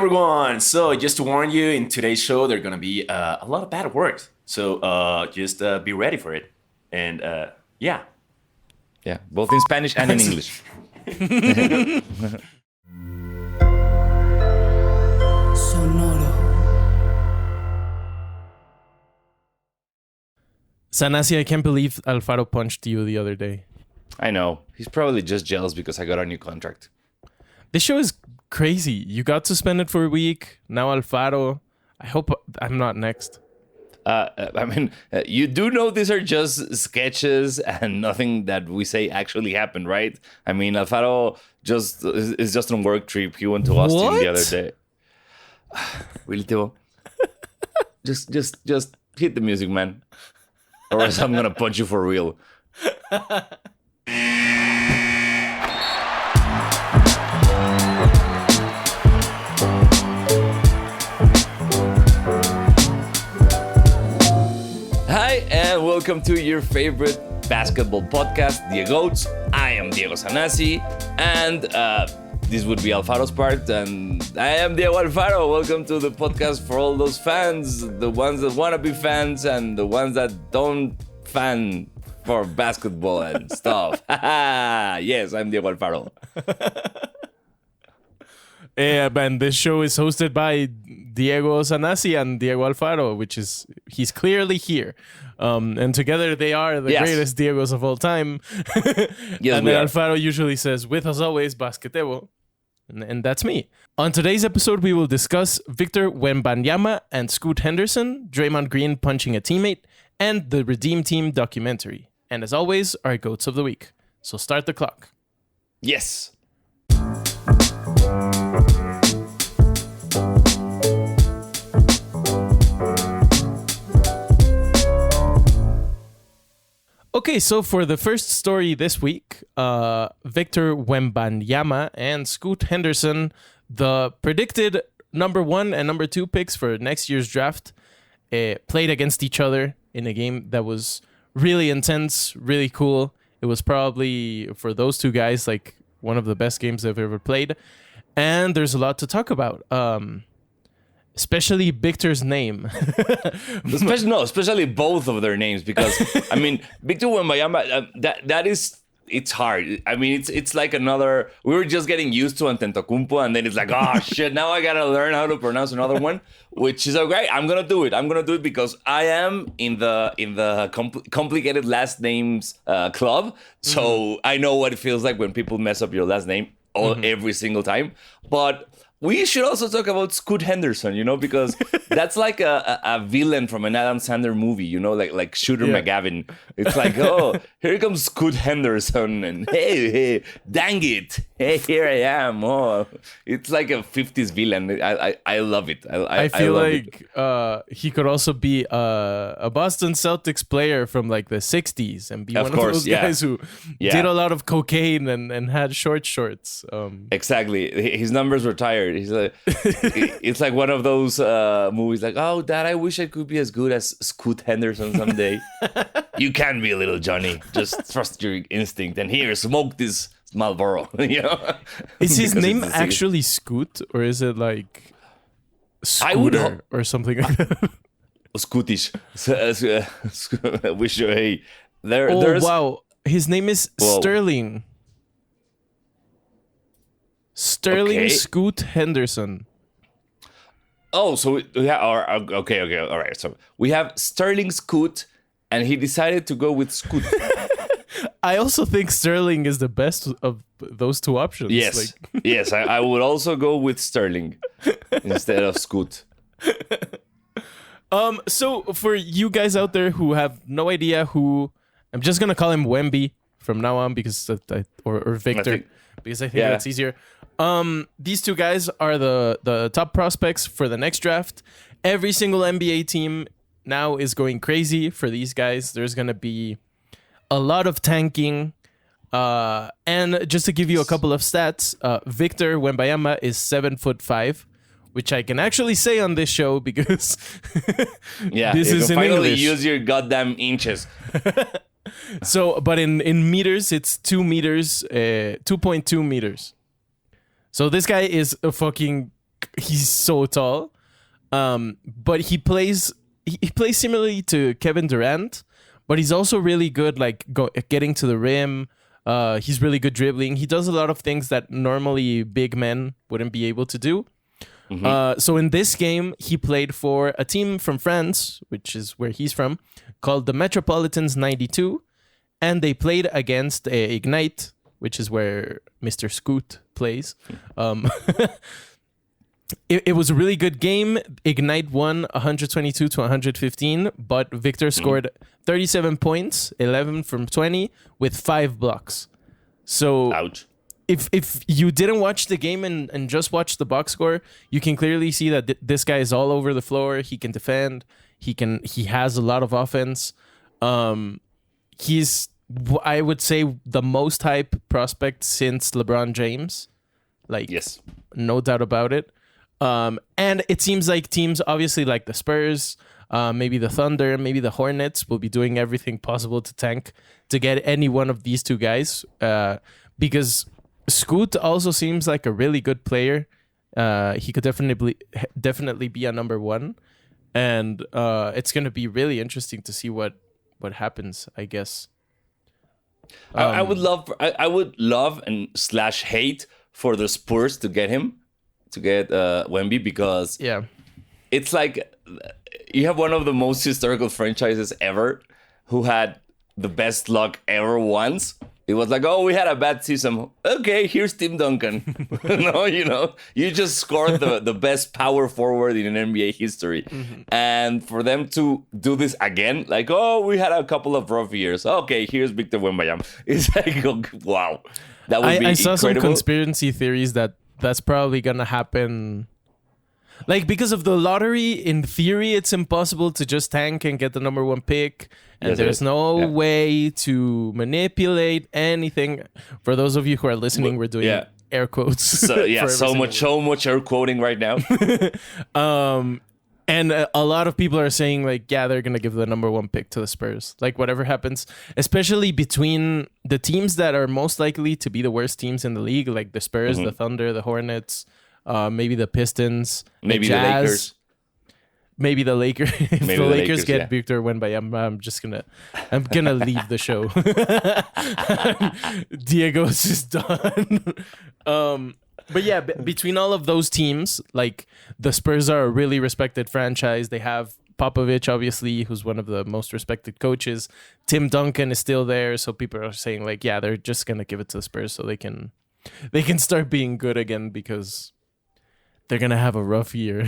everyone. So just to warn you, in today's show, there are going to be a lot of bad words. So just be ready for it. And yeah. Yeah, both in Spanish and in English. Sonoro. Zanassi, I can't believe Alfaro punched you the other day. I know. He's probably just jealous because I got a new contract. This show is crazy. You got suspended for a week. Now Alfaro. I hope I'm not next. You do know these are just sketches and nothing that we say actually happened, right? I mean, Alfaro is just on work trip. He went to Austin the other day. Really, Teo? just hit the music, man. Or else I'm gonna punch you for real. Hi, and welcome to your favorite basketball podcast, DieGOATS. I am Diego Zanassi, and this would be Alfaro's part, and I am Diego Alfaro. Welcome to the podcast for all those fans, the ones that want to be fans, and the ones that don't fan for basketball and stuff. Yes, I'm Diego Alfaro. Yeah, man, this show is hosted by Diego Zanassi and Diego Alfaro, he's clearly here. And together they are the greatest Diegos of all time. Yes, and then Alfaro usually says, with us always, Basketebo. And that's me. On today's episode, we will discuss Victor Wenbanyama and Scoot Henderson, Draymond Green punching a teammate, and the Redeem Team documentary. And as always, our GOATs of the week. So start the clock. Yes. Okay, so for the first story this week, Victor Wenbanyama and Scoot Henderson, the predicted number 1 and number 2 picks for next year's draft, played against each other in a game that was really intense, really cool. It was probably, for those two guys, like one of the best games they've ever played. And there's a lot to talk about. Especially Victor's name. Especially both of their names, because I mean, Victor Wenbanyama, it's hard. I mean, it's like another. We were just getting used to Antetokounmpo, and then it's like, oh shit, now I gotta learn how to pronounce another one, which is okay. I'm gonna do it because I am in the complicated last names club, so I know what it feels like when people mess up your last name every single time, but. We should also talk about Scoot Henderson, because that's like a villain from an Adam Sandler movie, like Shooter McGavin. It's like, oh, here comes Scoot Henderson, and hey, dang it, hey, here I am. Oh, it's like a 50s villain. I love it. I feel like he could also be a Boston Celtics player from like the 60s and be one of those guys who did a lot of cocaine and had short shorts. Exactly. His numbers were tired. He's like, it's like one of those movies like, oh, Dad, I wish I could be as good as Scoot Henderson someday. You can be, little Johnny. Just trust your instinct. And here, smoke this Marlboro. Is his name actually Scoot, or is it like Scooter or something like that? Scootish. Wish you, hey. Wow. His name is Sterling. Sterling Scoot Henderson. Oh, so okay, all right. So we have Sterling Scoot, and he decided to go with Scoot. I also think Sterling is the best of those two options. Yes, yes, I would also go with Sterling instead of Scoot. So for you guys out there who have no idea who, I'm just gonna call him Wemby from now on because or Victor, because I think that's easier. These two guys are the top prospects for the next draft. Every single NBA team now is going crazy for these guys. There's going to be a lot of tanking. And just to give you a couple of stats, Victor Wenbanyama is 7'5", which I can actually say on this show because this is in finally English. Use your goddamn inches. So, but in meters, it's 2 meters, 2.2 meters. So this guy is a fucking he's so tall. But he plays similarly to Kevin Durant, but he's also really good like getting to the rim. He's really good dribbling. He does a lot of things that normally big men wouldn't be able to do. So in this game, he played for a team from France, which is where he's from, called the Metropolitans 92. And they played against Ignite, which is where Mr. Scoot plays. It was a really good game. Ignite won 122 to 115, but Victor scored 37 points, 11 from 20, with 5 blocks. So Ouch. If you didn't watch the game and just watch the box score, you can clearly see that this guy is all over the floor. He can defend. He has a lot of offense. He's, I would say, the most hype prospect since LeBron James. Like, Yes. no doubt about it. And it seems like teams, obviously, like the Spurs, maybe the Thunder, maybe the Hornets, will be doing everything possible to tank to get any one of these two guys. Because Scoot also seems like a really good player. He could definitely be a number one. And it's going to be really interesting to see what happens, I guess. I would love and / hate for the Spurs to get him, to get Wemby, because it's like you have one of the most historical franchises ever who had the best luck ever once. It was like, oh, we had a bad season. Okay, here's Tim Duncan. No, you just scored the best power forward in an NBA history. And for them to do this again, like, oh, we had a couple of rough years. Okay, here's Victor Wenbanyama. It's like, oh, wow. That would be I saw some incredible. conspiracy theories that's probably going to happen. Like, because of the lottery, in theory, it's impossible to just tank and get the number one pick. And Yes, it there's is. no Yeah. way to manipulate anything. For those of you who are listening, we're doing air quotes. So, for yeah, every so single much air quoting right now. And a lot of people are saying, like, yeah, they're going to give the number one pick to the Spurs. Like, whatever happens, especially between the teams that are most likely to be the worst teams in the league, like the Spurs, the Thunder, the Hornets, maybe the Pistons, Maybe the the Jazz, Lakers. maybe the Lakers. If Maybe the the Lakers Lakers, get yeah. Victor Wenbanyama, I'm gonna leave the show. DieGOATS is done. But yeah, between all of those teams, like the Spurs are a really respected franchise. They have Popovich, obviously, who's one of the most respected coaches. Tim Duncan is still there, so people are saying, like, yeah, they're just gonna give it to the Spurs so they can start being good again, because they're gonna have a rough year.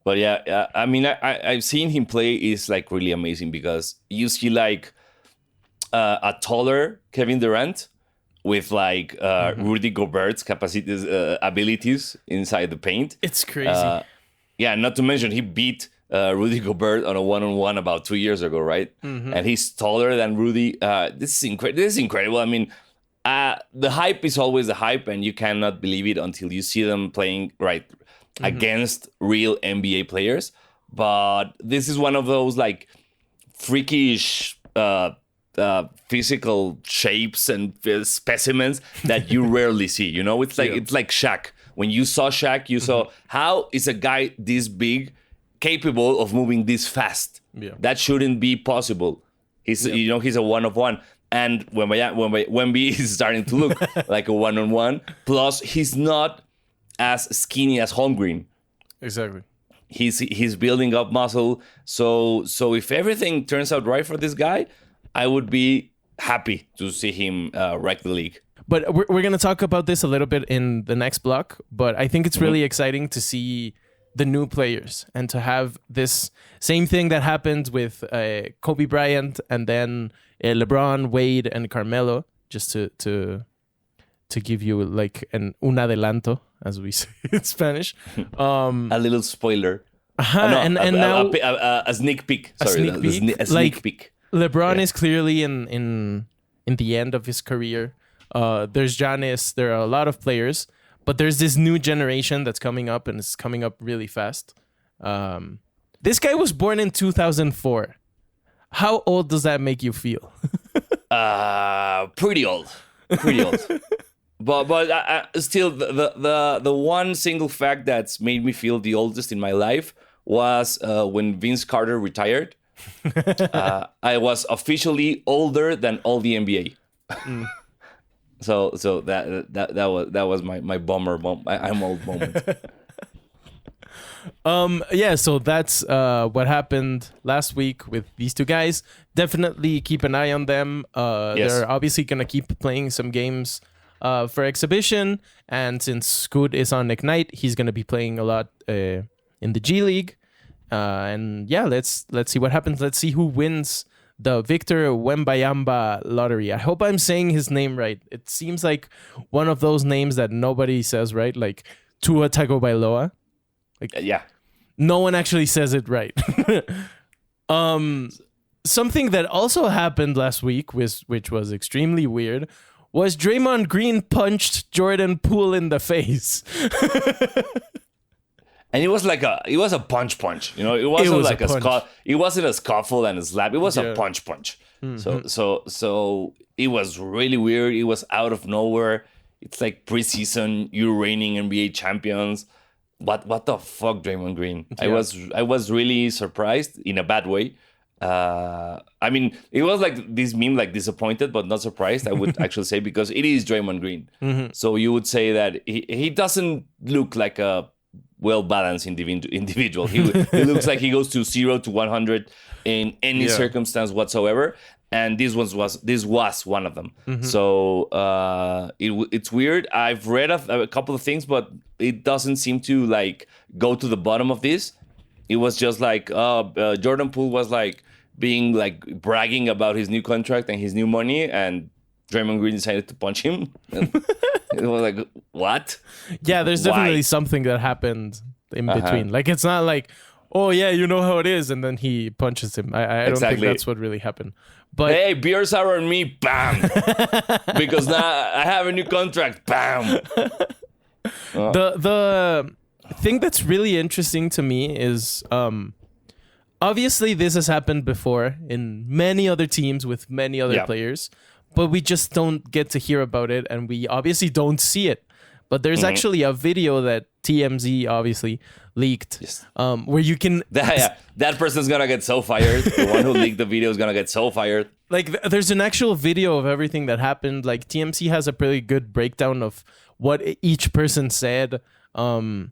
But yeah, I mean, I've seen him play is like really amazing, because you see like a taller Kevin Durant with like Rudy Gobert's capacities, abilities inside the paint. It's crazy. Yeah, not to mention he beat Rudy Gobert on a one-on-one about 2 years ago, right? And he's taller than Rudy. This is incredible. I mean, the hype is always the hype, and you cannot believe it until you see them playing against real NBA players. But this is one of those like freakish physical shapes and specimens that you rarely see. It's like Shaq. When you saw Shaq, you saw how is a guy this big capable of moving this fast. Yeah. That shouldn't be possible. He's a one-of-one. And Wemby is starting to look like a one-on-one. Plus, he's not as skinny as Holmgren. Exactly. He's building up muscle. So if everything turns out right for this guy, I would be happy to see him wreck the league. But we're going to talk about this a little bit in the next block. But I think it's really exciting to see the new players and to have this same thing that happened with Kobe Bryant and then LeBron, Wade, and Carmelo, just to give you like un adelanto, as we say in Spanish. A little spoiler. Now a sneak peek. Sorry, a sneak peek. LeBron is clearly in the end of his career. There's Giannis. There are a lot of players, but there's this new generation that's coming up, and it's coming up really fast. This guy was born in 2004. How old does that make you feel? Pretty old. But still, the one single fact that's made me feel the oldest in my life was when Vince Carter retired. I was officially older than all the NBA. So that was my bummer. I'm old moment. Yeah, so that's what happened last week with these two guys. Definitely keep an eye on them. Yes. They're obviously gonna keep playing some games for exhibition, and since Scoot is on Ignite, he's gonna be playing a lot in the G League. And yeah, let's see what happens. Let's see who wins the Victor Wenbanyama lottery. I hope I'm saying his name right. It seems like one of those names that nobody says right, like Tua Tagovailoa. Yeah. No one actually says it right. Something that also happened last week, which was extremely weird, was Draymond Green punched Jordan Poole in the face. And it was a punch. You know, it wasn't like a scuffle. It wasn't a scuffle and a slap. It was a punch. Mm-hmm. So it was really weird. It was out of nowhere. It's like preseason. You're reigning NBA champions. What the fuck, Draymond Green? Yeah. I was really surprised in a bad way. I mean, it was like this meme, like disappointed but not surprised, I would actually say, because it is Draymond Green. Mm-hmm. So you would say that he doesn't look like a well-balanced individual. He looks like he goes to 0 to 100 in any circumstance whatsoever. And this was one of them. Mm-hmm. So it's weird. I've read a couple of things, but it doesn't seem to like go to the bottom of this. It was just like Jordan Poole was like being like bragging about his new contract and his new money, and Draymond Green decided to punch him. And it was like, what? Yeah, there's definitely something that happened in between. Like, it's not like, oh yeah, you know how it is, and then he punches him. I don't think that's what really happened. But hey, beers are on me, bam! Because now I have a new contract, bam! The thing that's really interesting to me is obviously this has happened before in many other teams with many other players, but we just don't get to hear about it, and we obviously don't see it. But there's actually a video that TMZ obviously leaked, where you can... That person's gonna get so fired. The one who leaked the video is gonna get so fired. Like, there's an actual video of everything that happened. Like, TMZ has a pretty good breakdown of what each person said. And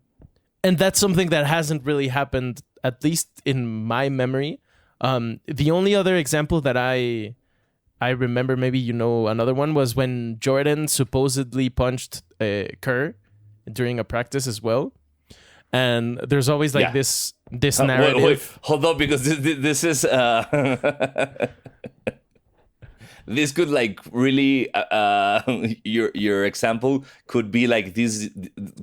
that's something that hasn't really happened, at least in my memory. The only other example that I remember, maybe you know another one, was when Jordan supposedly punched Kerr during a practice as well. And there's always like this narrative. Wait, hold on, because this is this could like really your example could be like this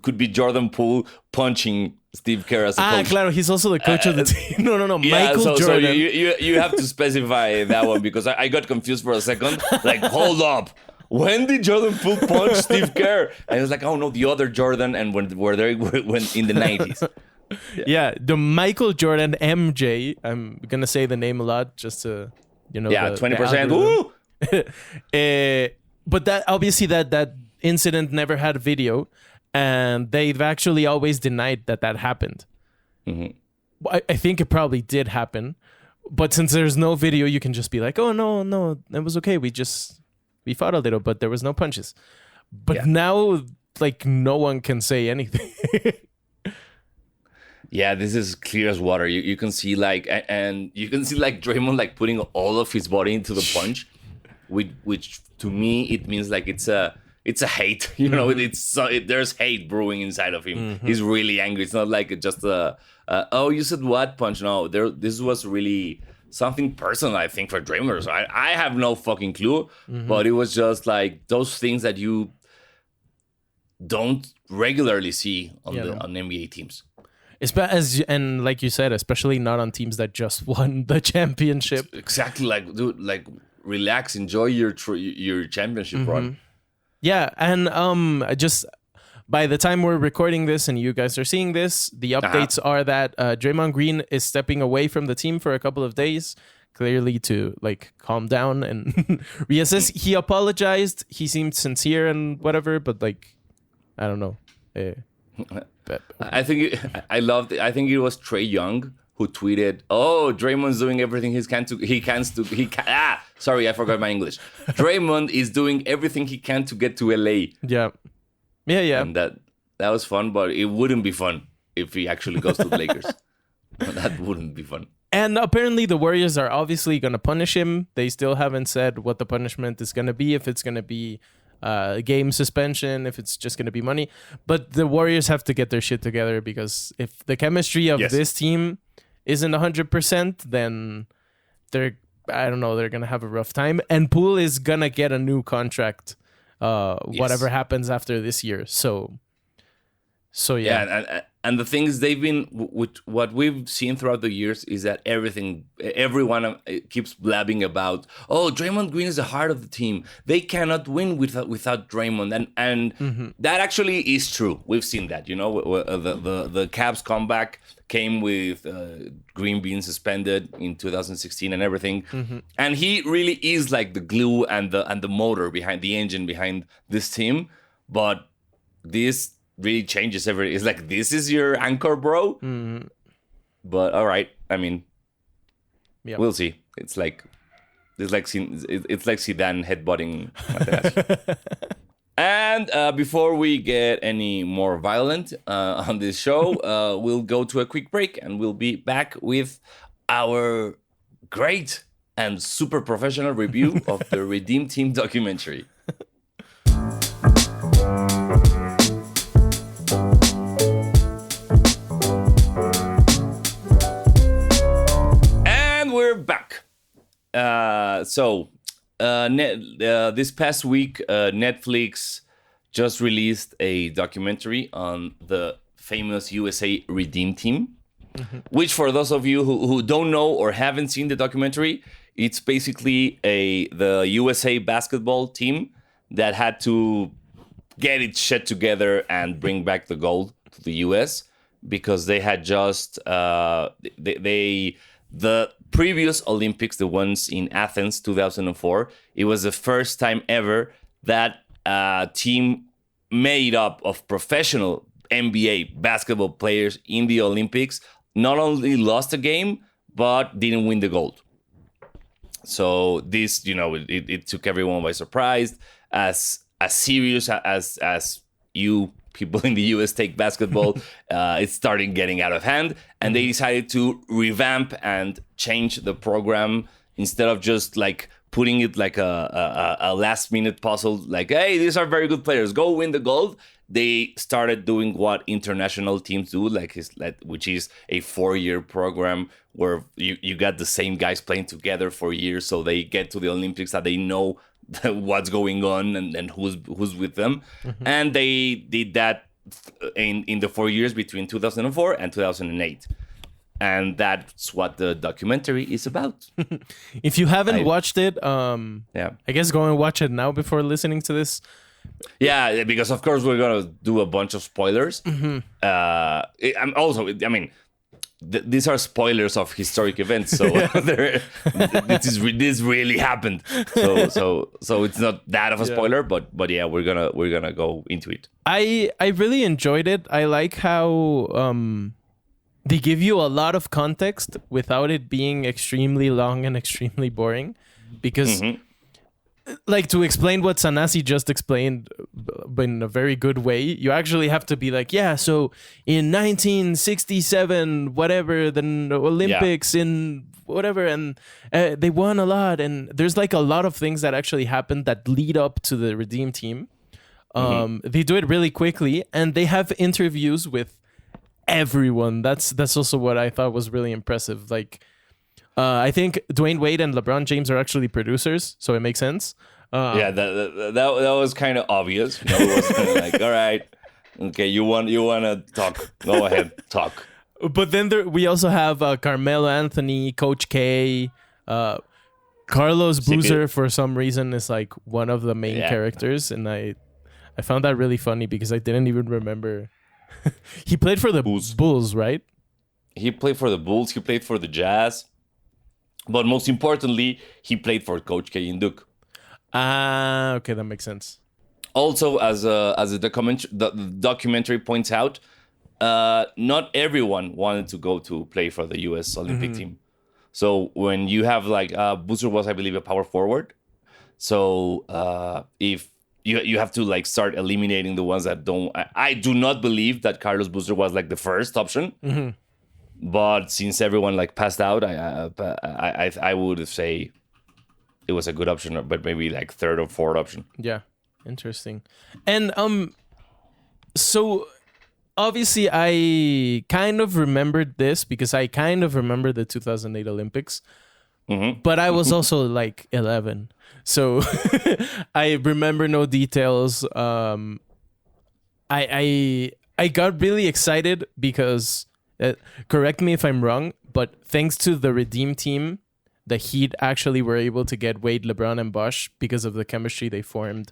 could be Jordan Poole punching Steve Kerr as a coach. Claro, he's also the coach of the team. No, Michael Jordan. So you have to specify that one, because I got confused for a second. Like, hold up. When did Jordan Poole punch Steve Kerr? And it was like, oh no, the other Jordan, and when in the 90s. Yeah, the Michael Jordan MJ. I'm gonna say the name a lot just to, you know. Yeah, 20%. Woo! But that obviously that incident never had video, and they've actually always denied that happened. Mm-hmm. I think it probably did happen, but since there's no video, you can just be like, oh no, it was okay. We fought a little, but there was no punches. But now, like, no one can say anything. Yeah, this is clear as water. You can see like, and you can see like Draymond like putting all of his body into the punch, which to me it means like it's a hate. You know, there's hate brewing inside of him. Mm-hmm. He's really angry. It's not like just oh, you said what punch? No, this was really something personal, I think, for Draymond. So I have no fucking clue, but it was just like those things that you don't regularly see on NBA teams. And like you said, especially not on teams that just won the championship. Exactly, like, dude, like, relax, enjoy your championship run. Yeah, and just by the time we're recording this and you guys are seeing this, the updates are that Draymond Green is stepping away from the team for a couple of days, clearly to like calm down and reassess. He apologized. He seemed sincere and whatever, but like, I don't know. I think I loved it. I think it was Trae Young who tweeted, "Oh, Draymond's doing everything sorry, I forgot my English. Draymond is doing everything he can to get to LA." Yeah. And that was fun, but it wouldn't be fun if he actually goes to the Lakers. That wouldn't be fun. And apparently the Warriors are obviously going to punish him. They still haven't said what the punishment is going to be, if it's going to be game suspension, if it's just going to be money. But the Warriors have to get their shit together, because if the chemistry of this team isn't 100%, then they're going to have a rough time. And Poole is going to get a new contract, whatever happens after this year. So yeah. And the thing is, they've been, what we've seen throughout the years is that everyone keeps blabbing about, oh, Draymond Green is the heart of the team. They cannot win without Draymond. And that actually is true. We've seen that, the Cavs comeback came with Green being suspended in 2016 and everything. And he really is like the glue and the motor behind the engine behind this team. But this really changes everything. It's like, this is your anchor, bro. But all right, I mean, we'll see. It's like Zidane headbutting Materazzi. And before we get any more violent on this show, we'll go to a quick break, and we'll be back with our great and super professional review of the Redeem Team documentary. Back. This past week, Netflix just released a documentary on the famous USA Redeem Team, which, for those of you who don't know or haven't seen the documentary, it's basically the USA basketball team that had to get its shit together and bring back the gold to the US, because they had just the previous Olympics, the ones in Athens, 2004, it was the first time ever that a team made up of professional NBA basketball players in the Olympics not only lost a game, but didn't win the gold. So this, it took everyone by surprise. As serious as you people in the US take basketball, it's starting getting out of hand, and they decided to revamp and change the program. Instead of just like putting it like a last minute puzzle, like, hey, these are very good players, go win the gold. They started doing what international teams do, which is a 4-year program where you got the same guys playing together for years, so they get to the Olympics that they know what's going on and who's with them. And they did that in the 4 years between 2004 and 2008. And that's what the documentary is about. If you haven't watched it, I guess go and watch it now before listening to this. Yeah, because of course we're gonna do a bunch of spoilers. These are spoilers of historic events, so this really happened. So it's not that of a spoiler, but yeah, we're gonna go into it. I really enjoyed it. I like how they give you a lot of context without it being extremely long and extremely boring, because. Like, to explain what Zanassi just explained in a very good way, you actually have to be like, yeah, so in 1967, whatever, the Olympics in whatever, and they won a lot. And there's like a lot of things that actually happened that lead up to the Redeem Team. They do it really quickly, and they have interviews with everyone. That's also what I thought was really impressive. Like, I think Dwayne Wade and LeBron James are actually producers, so it makes sense. That was kind of obvious. It was like, all right, okay, you want to talk? Go ahead, talk. But then we also have Carmelo Anthony, Coach K, Carlos Boozer. For some reason is like one of the main characters, and I found that really funny because I didn't even remember. He played for the Bulls, right? He played for the Bulls. He played for the Jazz. But most importantly, he played for Coach K in Duke. Ah, okay, that makes sense. Also, as the documentary points out, not everyone wanted to go to play for the U.S. Olympic team. So when you have like Boozer was, I believe, a power forward. So if you have to like start eliminating the ones that don't. I do not believe that Carlos Boozer was like the first option. But since everyone like passed out, I would say it was a good option, but maybe like third or fourth option. Yeah, interesting. And so obviously I kind of remembered this because I kind of remember the 2008 Olympics. But I was also like 11, so I remember no details. I got really excited because correct me if I'm wrong, but thanks to the Redeem team, the Heat actually were able to get Wade, LeBron, and Bosh because of the chemistry they formed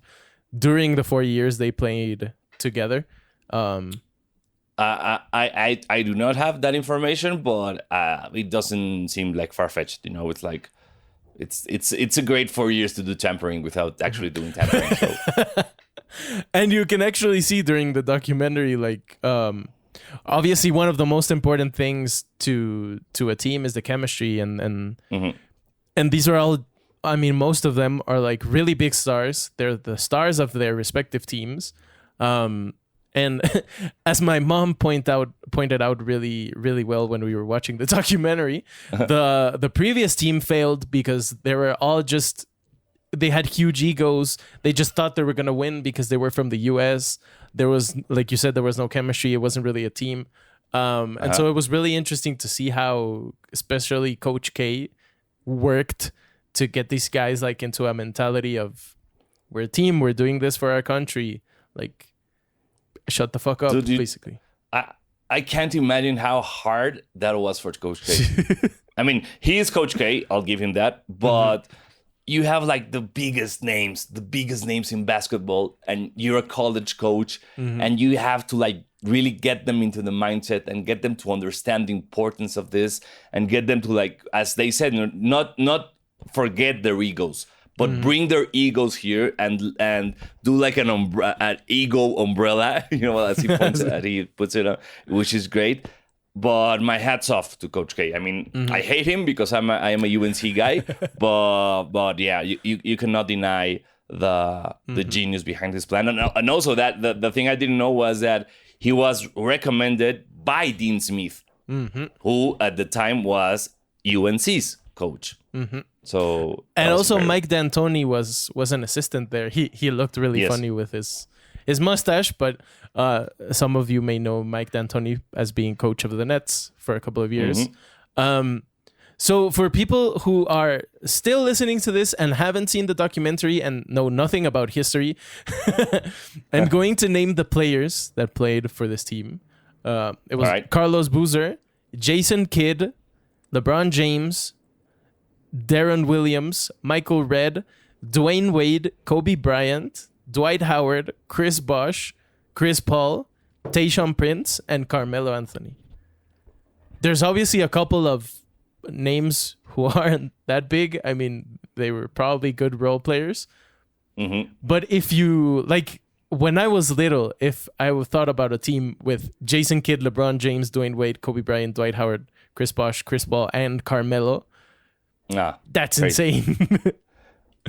during the 4 years they played together. I do not have that information, but it doesn't seem like far-fetched. You know, it's like it's a great 4 years to do tampering without actually doing tampering. So. And you can actually see during the documentary, like obviously one of the most important things to a team is the chemistry, and these are all. I mean, most of them are like really big stars. They're the stars of their respective teams. And as my mom pointed out really, really well when we were watching the documentary, the previous team failed because they were all they had huge egos. They just thought they were going to win because they were from the US. There was, like you said, there was no chemistry. It wasn't really a team. And so it was really interesting to see how, especially Coach K, worked to get these guys like into a mentality of, we're a team, we're doing this for our country. Like, shut the fuck up, Dude, basically. I can't imagine how hard that was for Coach K. I mean, he is Coach K, I'll give him that, but you have like the biggest names in basketball, and you're a college coach, and you have to like really get them into the mindset and get them to understand the importance of this, and get them to, like, as they said, not forget their egos, but bring their egos here and do like an ego umbrella, you know, as he puts it on, which is great. But my hat's off to Coach K. I mean, I hate him because I am a UNC guy, but yeah, you cannot deny the genius behind his plan. And also that the thing I didn't know was that he was recommended by Dean Smith, who at the time was UNC's coach. So and also Mike D'Antoni was an assistant there. He looked really funny with his mustache, but some of you may know Mike D'Antoni as being coach of the Nets for a couple of years. So for people who are still listening to this and haven't seen the documentary and know nothing about history, I'm going to name the players that played for this team. It was Carlos Boozer, Jason Kidd, LeBron James, Darren Williams, Michael Redd, Dwayne Wade, Kobe Bryant, Dwight Howard, Chris Bosh, Chris Paul, Tayshaun Prince, and Carmelo Anthony. There's obviously a couple of names who aren't that big. I mean, they were probably good role players. But if you, like, when I was little, if I thought about a team with Jason Kidd, LeBron James, Dwayne Wade, Kobe Bryant, Dwight Howard, Chris Bosh, Chris Paul, and Carmelo, that's crazy. Insane.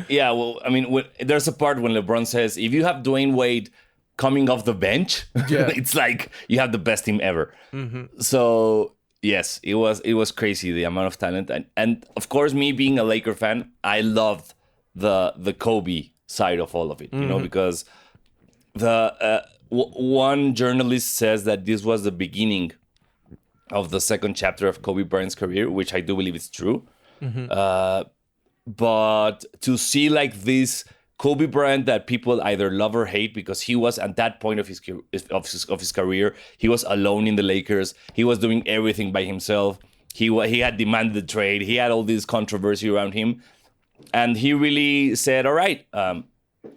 Yeah, well, I mean, there's a part when LeBron says, if you have Dwayne Wade coming off the bench, it's like you have the best team ever. So yes, it was crazy, the amount of talent, and of course, me being a Laker fan, I loved the Kobe side of all of it, you know, because the one journalist says that this was the beginning of the second chapter of Kobe Bryant's career, which I do believe is true. But to see like this Kobe Bryant that people either love or hate, because he was at that point of his career, he was alone in the Lakers. He was doing everything by himself. He had demanded the trade. He had all this controversy around him, and he really said, "All right,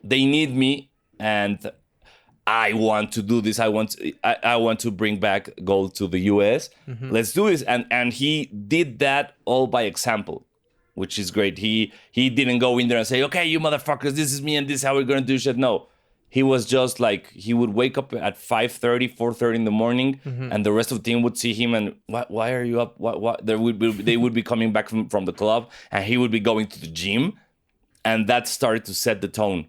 they need me, and I want to do this. I want to bring back gold to the US. Let's do this." And he did that all by example. which is great. He didn't go in there and say, okay, you motherfuckers, this is me and this is how we're going to do shit. No. He was just like, he would wake up at 5:30, 4:30 in the morning, and the rest of the team would see him and, why are you up? What? They would be coming back from the club, and he would be going to the gym, and that started to set the tone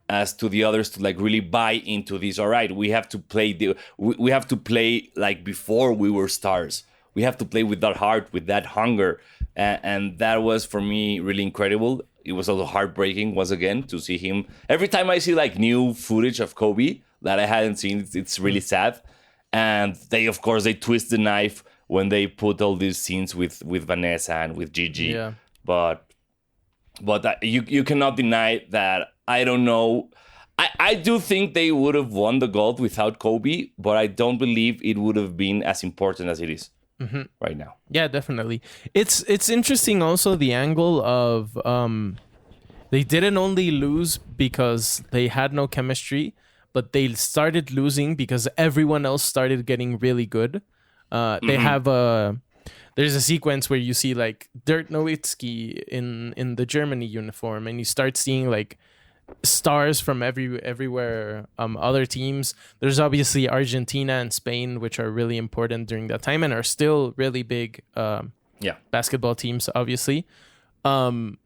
as to the others to like really buy into this. All right, we have to play we have to play like before we were stars. We have to play with that heart, with that hunger, and that was for me really incredible. It was also heartbreaking once again to see him. Every time I see like new footage of Kobe that I hadn't seen, it's really sad. And they, of course, they twist the knife when they put all these scenes with Vanessa and with Gigi. Yeah. But you cannot deny that. I don't know. I do think they would have won the gold without Kobe, but I don't believe it would have been as important as it is right now. Yeah, definitely. It's interesting also the angle of they didn't only lose because they had no chemistry, but they started losing because everyone else started getting really good. They have there's a sequence where you see like Dirk Nowitzki in the Germany uniform, and you start seeing like stars from everywhere, other teams. There's obviously Argentina and Spain, which are really important during that time and are still really big basketball teams, obviously. And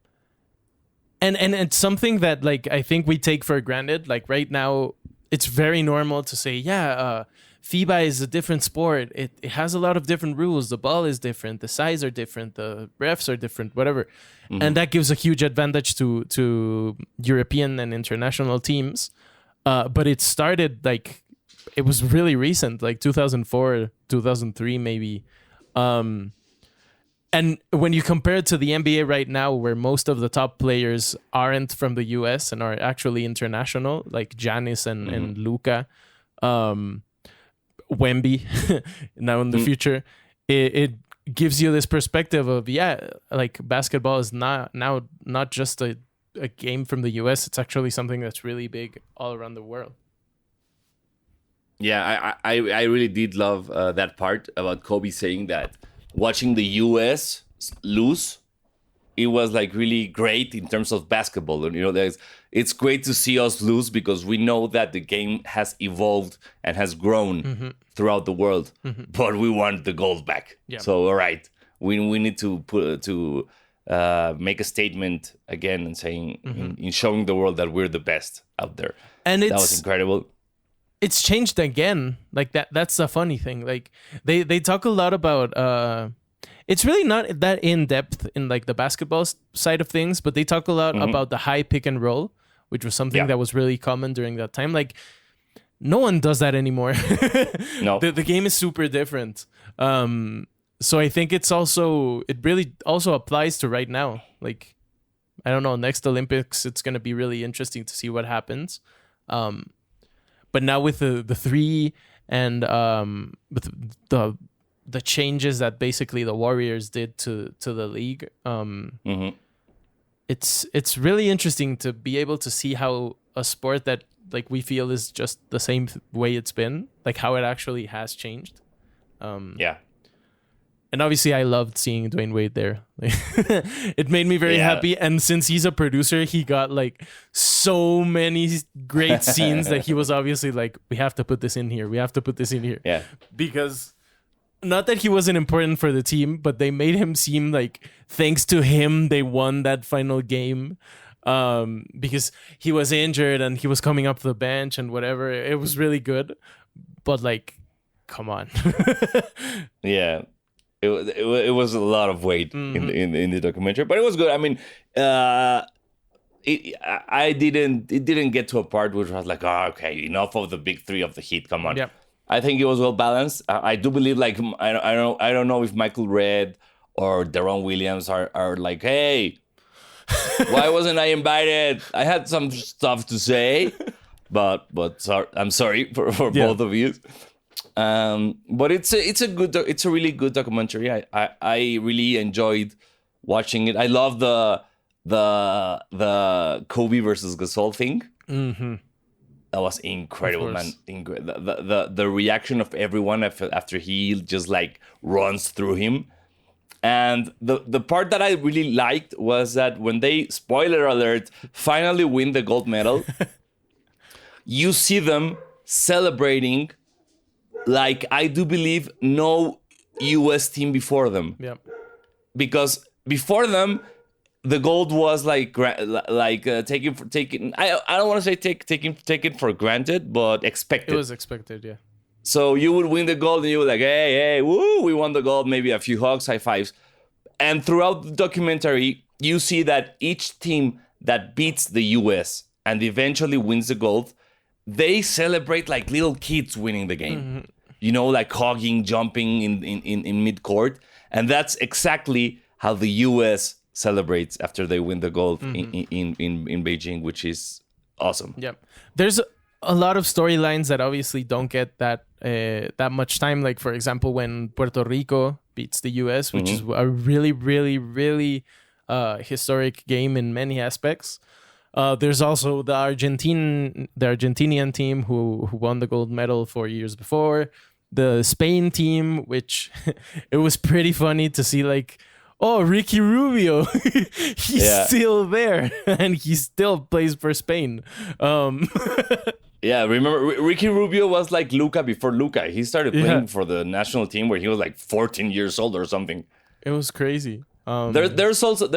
it's something that like I think we take for granted. Like right now, it's very normal to say, FIBA is a different sport. It has a lot of different rules. The ball is different. The size are different. The refs are different, whatever. And that gives a huge advantage to European and international teams. But it started like, it was really recent, like 2004, 2003 maybe. And when you compare it to the NBA right now, where most of the top players aren't from the US and are actually international, like Giannis and Luka, Wemby now in the future, it gives you this perspective of like basketball is not just a game from the US. It's actually something that's really big all around the world. Yeah, I really did love that part about Kobe saying that watching the US lose, it was like really great in terms of basketball. And, you know, it's great to see us lose because we know that the game has evolved and has grown throughout the world, but we want the gold back. Yeah. So, all right, we need to make a statement again and saying, in showing the world that we're the best out there. And that was incredible. It's changed again. Like that's the funny thing. Like they talk a lot about, it's really not that in depth in like the basketball side of things, but they talk a lot about the high pick and roll, which was something that was really common during that time. Like no one does that anymore. No, the game is super different. So I think it really also applies to right now. Like, I don't know, next Olympics, it's going to be really interesting to see what happens. But now with the three and with the changes that basically the Warriors did to the league, it's really interesting to be able to see how a sport that like we feel is just the same way it's been, like how it actually has changed. And obviously I loved seeing Dwayne Wade there. It made me very happy. And since he's a producer, he got like so many great scenes that he was obviously like, we have to put this in here. We have to put this in here. Yeah. Because not that he wasn't important for the team, but they made him seem like thanks to him, they won that final game. Because he was injured and he was coming up the bench and whatever. It was really good. But like, come on. Yeah. It was a lot of weight in the documentary, but it was good. I mean, it didn't get to a part where I was like, oh, okay, enough of the big three of the Heat. Come on. Yep. I think it was well balanced. I do believe like I don't know if Michael Redd or Deron Williams are like, hey, why wasn't I invited? I had some stuff to say, but I'm sorry for both of you. But it's a really good documentary. I really enjoyed watching it. I love the Kobe versus Gasol thing. That was incredible, man. The reaction of everyone after he just like runs through him. And the part that I really liked was that when they, spoiler alert, finally win the gold medal, you see them celebrating like I do believe no US team before them. Yeah. Because before them, the gold was like taken. I don't want to say taken for granted, but expected. It was expected, yeah. So you would win the gold, and you were like, hey, woo, we won the gold. Maybe a few hugs, high fives. And throughout the documentary, you see that each team that beats the US and eventually wins the gold, they celebrate like little kids winning the game. Mm-hmm. You know, like hugging, jumping in mid-court. And that's exactly how the US celebrates after they win the gold in Beijing, which is awesome. Yeah. There's a lot of storylines that obviously don't get that much time. Like, for example, when Puerto Rico beats the US, which is a really, really, really historic game in many aspects. There's also the Argentinian team who won the gold medal 4 years before. The Spain team, which it was pretty funny to see, like, oh, Ricky Rubio, he's still there and he still plays for Spain. Yeah, remember Ricky Rubio was like Luka before Luka. He started playing for the national team where he was like 14 years old or something. It was crazy. There's also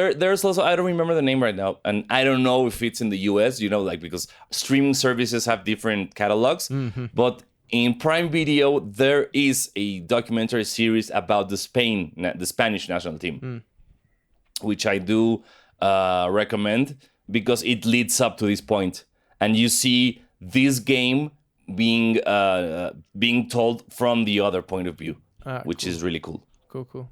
I don't remember the name right now, and I don't know if it's in the US, you know, like because streaming services have different catalogs, but in Prime Video there is a documentary series about the Spanish national team, which I do recommend because it leads up to this point, and you see this game being told from the other point of view, which is really cool. Cool.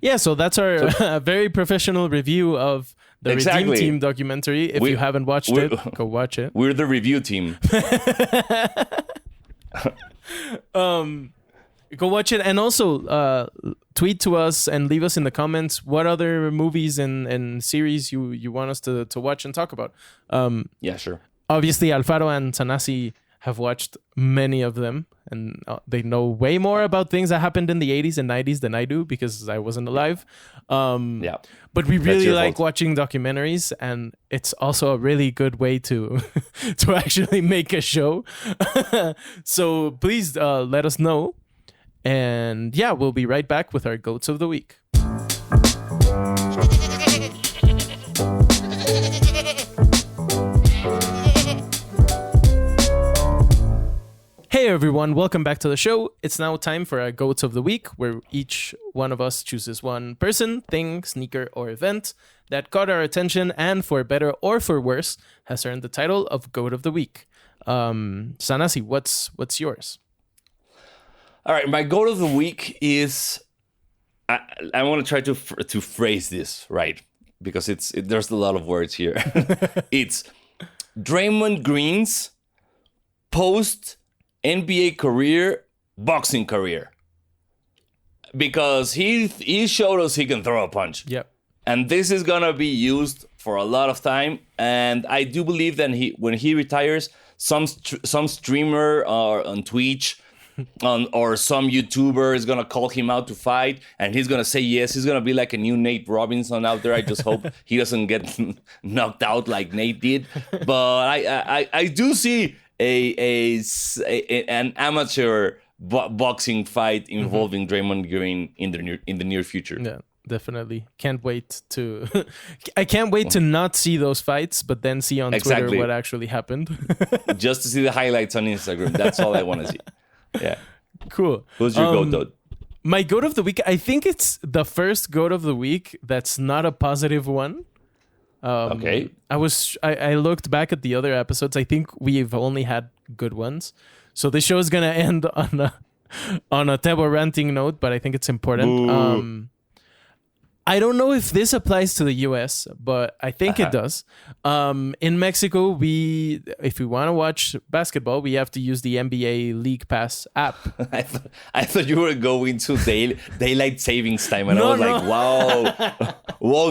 Yeah, so that's our very professional review of the Redeem Team documentary. If you haven't watched it, go watch it. We're the review team. Go watch it, and also tweet to us and leave us in the comments what other movies and series you want us to watch and talk about. Yeah, sure. Obviously, Alfaro and Zanassi have watched many of them, and they know way more about things that happened in the 80s and 90s than I do because I wasn't alive. But we really like watching documentaries, and it's also a really good way to to actually make a show. So please let us know. And yeah, we'll be right back with our GOATs of the Week. Hey everyone, welcome back to the show. It's now time for our GOATs of the Week, where each one of us chooses one person, thing, sneaker, or event that caught our attention and, for better or for worse, has earned the title of GOAT of the Week. Zanassi, what's yours? All right, my GOAT of the Week is... I want to try to phrase this right, because there's a lot of words here. It's Draymond Green's post-NBA career, boxing career. Because he showed us he can throw a punch. Yep. And this is going to be used for a lot of time. And I do believe that when he retires, some streamer on Twitch or some YouTuber is going to call him out to fight. And he's going to say yes. He's going to be like a new Nate Robinson out there. I just hope he doesn't get knocked out like Nate did. But I do see an amateur boxing fight involving Draymond Green in the near future. Yeah, definitely. Can't wait to. I can't wait to not see those fights, but then see on Twitter what actually happened. Just to see the highlights on Instagram. That's all I want to see. Yeah. Cool. Who's your GOAT, though? My GOAT of the Week. I think it's the first GOAT of the Week that's not a positive one. Okay. I looked back at the other episodes. I think we've only had good ones. So the show is gonna end on a Tebo ranting note, but I think it's important. I don't know if this applies to the US, but I think it does. In Mexico, if we want to watch basketball, we have to use the NBA League Pass app. I thought you were going to daylight savings time, and I was like, wow,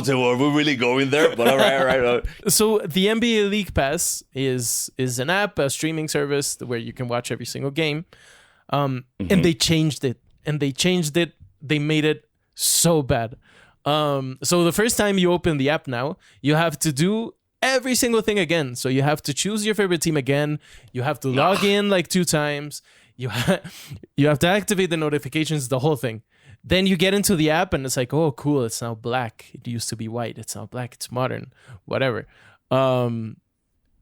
Tebo, are we really going there? But all right. So the NBA League Pass is an app, a streaming service where you can watch every single game. And they changed it. They made it So bad. So the first time you open the app now, you have to do every single thing again. So you have to choose your favorite team again. You have to log in like 2 times. You have to activate the notifications, the whole thing. Then you get into the app and it's like, oh, cool, it's now black. It used to be white. It's now black. It's modern. Whatever.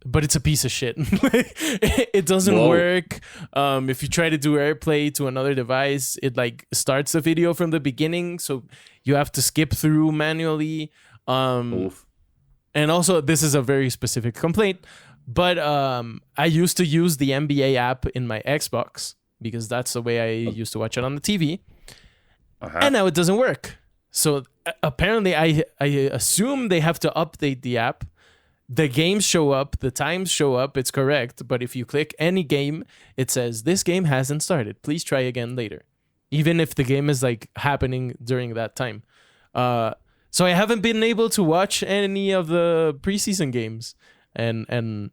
But it's a piece of shit. It doesn't work. If you try to do AirPlay to another device, it like starts the video from the beginning. So you have to skip through manually. And also, this is a very specific complaint. But I used to use the NBA app in my Xbox because that's the way I used to watch it on the TV. And now it doesn't work. So apparently I assume they have to update the app. The games show up, the times show up, it's correct. But if you click any game, it says, this game hasn't started. Please try again later. Even if the game is like happening during that time. So I haven't been able to watch any of the preseason games. And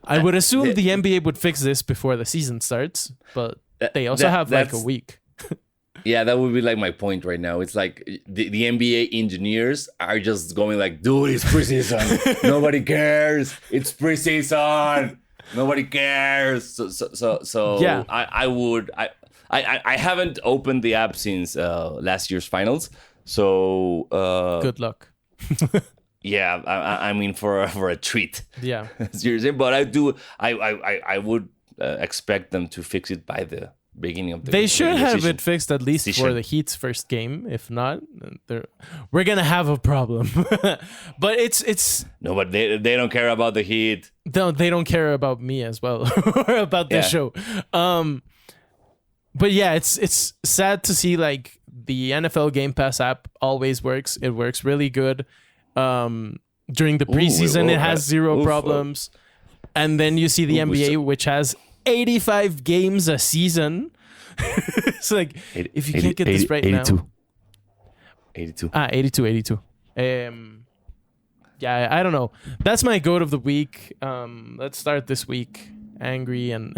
I would assume the NBA would fix this before the season starts. But they also have like a week. Yeah, that would be like my point right now. It's like the NBA engineers are just going like, dude, it's preseason. Nobody cares. It's preseason. Nobody cares. So yeah. I haven't opened the app since last year's finals. So good luck. Yeah, I mean for a treat. Yeah. Seriously, but I would expect them to fix it by the beginning of the They should have season. it fixed at least for the Heat's first game. If not, we're gonna have a problem. But it's no, but they don't care about the Heat. No, they don't care about me as well or about the show. But yeah, it's sad to see like the NFL Game Pass app always works. It works really good. During the preseason, it has zero problems. And then you see the NBA, which has 85 games a season. It's like, if you can't get this right 82. Now. 82. 82. Yeah, I don't know. That's my GOAT of the week. Let's start this week angry and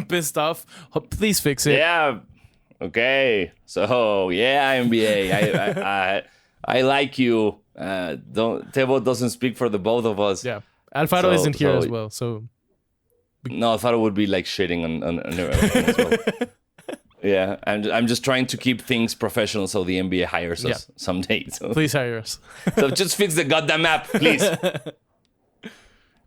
pissed off. Please fix it. Yeah. Okay. So, yeah, NBA. I like you. Tebo doesn't speak for the both of us. Yeah. Alfaro isn't here as well, so... No, Alfaro would be like shitting on everything as well. Yeah, I'm just trying to keep things professional so the NBA hires us someday. So. Please hire us. So just fix the goddamn app, please.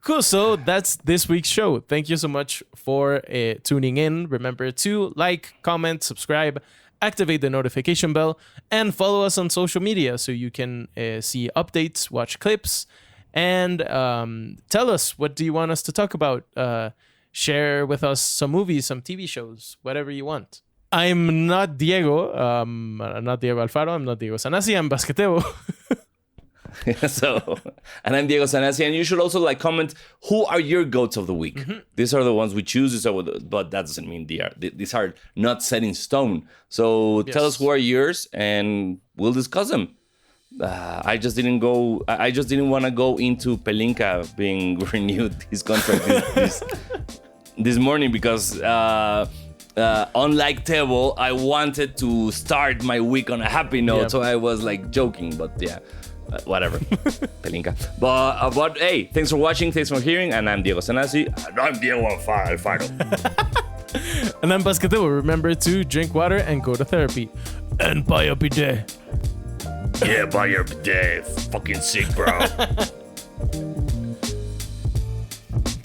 Cool, so that's this week's show. Thank you so much for tuning in. Remember to like, comment, subscribe, activate the notification bell, and follow us on social media so you can see updates, watch clips, and tell us, what do you want us to talk about? Share with us some movies, some TV shows, whatever you want. I'm not Diego. I'm not Diego Alfaro. I'm not Diego Zanassi and Basketebo. And I'm Diego Zanassi, and you should also like comment who are your GOATs of the week. Mm-hmm. These are the ones we choose, but that doesn't mean these are not set in stone. So tell us who are yours, and we'll discuss them. I just didn't want to go into Pelinka being renewed his contract this morning because unlike Tebo, I wanted to start my week on a happy note, so I was like joking, but yeah. Whatever, Pelinka. But hey, thanks for watching, thanks for hearing, and I'm Diego Zanassi. And I'm Diego Alfaro. And I'm Basketebo. Remember to drink water and go to therapy. And buy a bidet. Yeah, buy your bidet. Fucking sick, bro.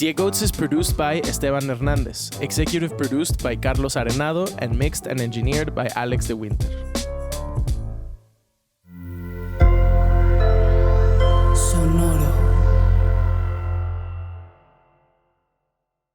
DieGOATS is produced by Esteban Hernandez, executive produced by Carlos Arenado, and mixed and engineered by Alex de Winter.